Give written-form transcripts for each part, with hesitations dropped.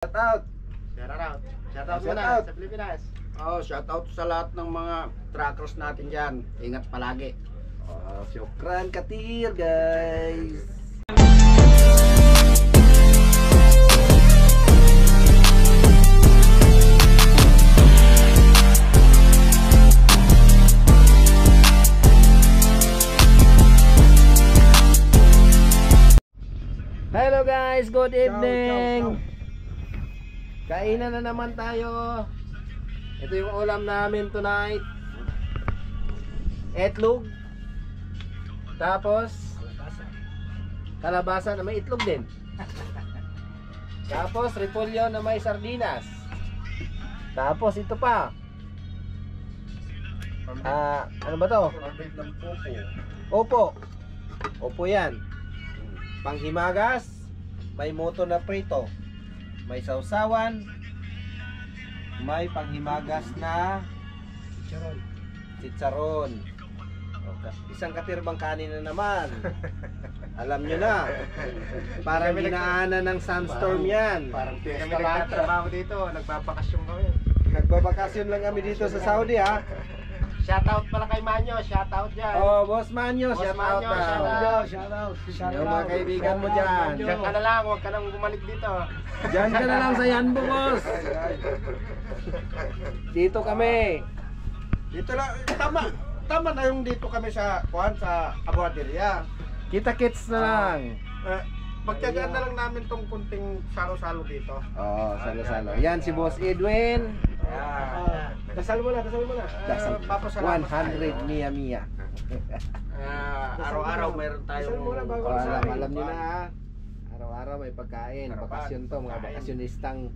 Shout out. Shout out muna sa Pilipinas. Shout out sa lahat ng mga truckers natin dyan. Ingat palagi. Syukran katir guys. Hello guys, good evening. Kainan na naman tayo. Ito yung ulam namin tonight. Itlog. Tapos kalabasa na may itlog din. Tapos repolyo na may sardinas. Tapos ito pa. Ano ba to? Opo. Opo yan. Panghimagas. May moto na prito. May sausawan. May panghimagas na chicharon. Isang katirbang kanin na naman. Alam nyo na. Parang ginaanan ng sandstorm yan. Parang kami nagtatrabaho dito, nagbabakasyon kami. Nagbabakasyon lang kami dito sa Saudi ha. Shoutout pala kay Manyo, shoutout dyan. Oh, Boss Manyo, Boss shout Manyo, out. shoutout. Yung mga kaibigan mo dyan. Diyan ka na lang, huwag ka nang bumalik dito. Diyan ka na lang sa Yanbo, boss. Dito kami. Dito lang, tama na yung dito kami sa Aguaderia. Kita-kits na lang. Magtiyagaan na lang namin tong kunting salo-salo dito. Oo, salo-salo. Yan si Boss Edwin. Dasal mo na. Dasal. Papasalamat 100 Mia. Araw-araw meron tayong Alam nyo na. Araw-araw may pagkain. Bakasyon to, mga bakasyonistang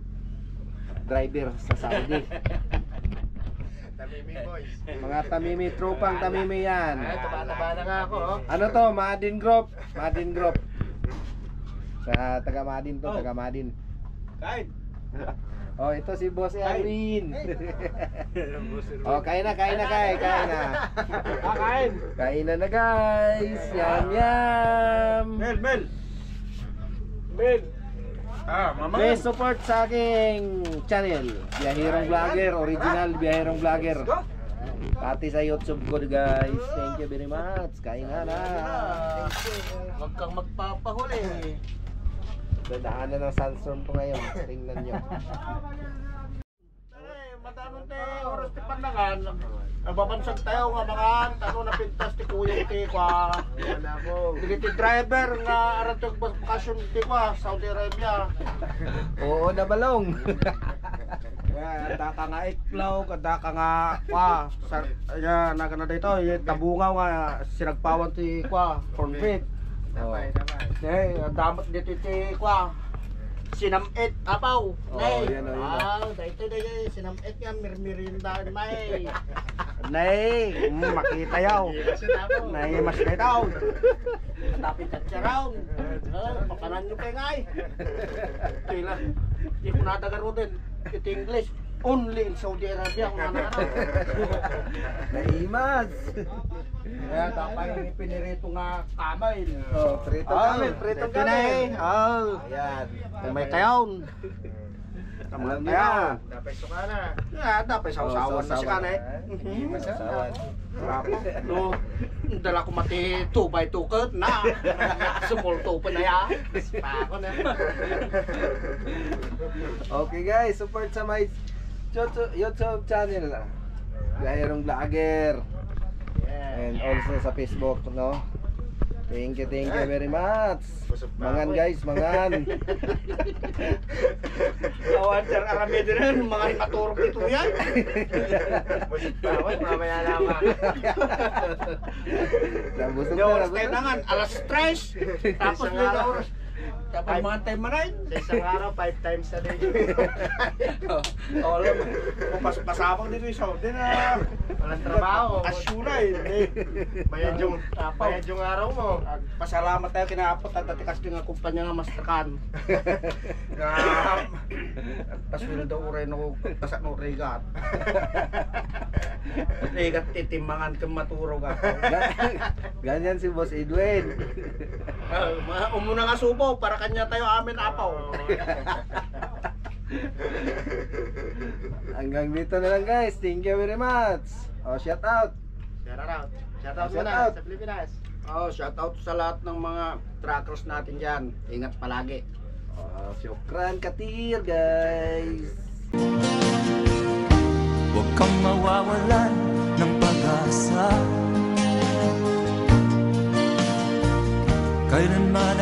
driver sa Saudi. Tamimi boys. Mga tamimi, tropang tamimi yan. Tumataba na nga ako. Ano to? Madin Group. Madin Group. Sa taga Madin to, taga Madin. Kain. Oh, ito si Boss Erwin. Oh, kain na. Kain. Kain na guys. Yum. Mel. Mama. Please support sa aking channel, Biyahirong Vlogger, original Biyahirong Vlogger. Pati sa YouTube ko guys. Thank you very much. Kain na. Huwag kang magpapahuli. Dadaanan ng sandstorm po ngayon. Tingnan nyo. Matanong tayo, oras ti pandangan. Nababansag tayo nga mga tanong na pintas ti kuyong ti kwa. Digiti driver nga aratog bakasyon ti kwa, Saudi Arabia. Oo na balong. Kada ka nga iklaw, kada ka nga kwa. Naga na dito, tabungaw nga sinagpawan ti kwa, cornflake. Damay. Damat dito ti kwa. Sinamit apaw. Yan o. Dito sinamit nga mirmirinda may. Nay, makita yaw. Nay mas daw. Tapit at charaw. Pakanan nyo kay ngay. Tila. Di ko natagaro din. Ito English. Only in Saudi Arabia kung ano. Naimas. Kaya dapat pinirito nga kamay. Oh, prito kami. Prito kami. Oh. Ayan. May kayawn. Alam niyo na. Dapat suka na. Dapat sausawan na si kanay. Sausawan. No, dala ko mati 2x2 cut na. Sumulto pa na ya. Pa ako na. Okay guys, support sa my YouTube channel. Biyahirong Vlogger. And also sa Facebook, no? Thank you very much. Mangan guys, mangan. Awan sir arami din mga maturok dito yan. Bawat mamaya naman. Nabusog Oras na. tayo nangan, alas 3. Tapos may oras. Tapos mga time maray. Sa isang araw, 5 times a day. Alam mo, pasabang dito yung Saudi na. Walang trabaho. Asyunay. Bayad yung araw mo. Pasalamat tayo kinaapot at atikas din ang kumpanya nga Mastercard. Paswil daw uray no tasak no rigat. Rigat titimbangan kang maturog ako. Ganyan si Boss Edwin. Umuna nga subo para kanya tayo amin apaw. Hanggang dito na lang guys. Thank you very much. Oh, shout out. Shout out. Shout out Shout muna out. sa Pilipinas. Oh, shout out sa lahat ng mga truckers natin dyan. Ingat palagi. Oh, syukran katir guys. Huwag kang mawawalan ng pag-asa. Kailanman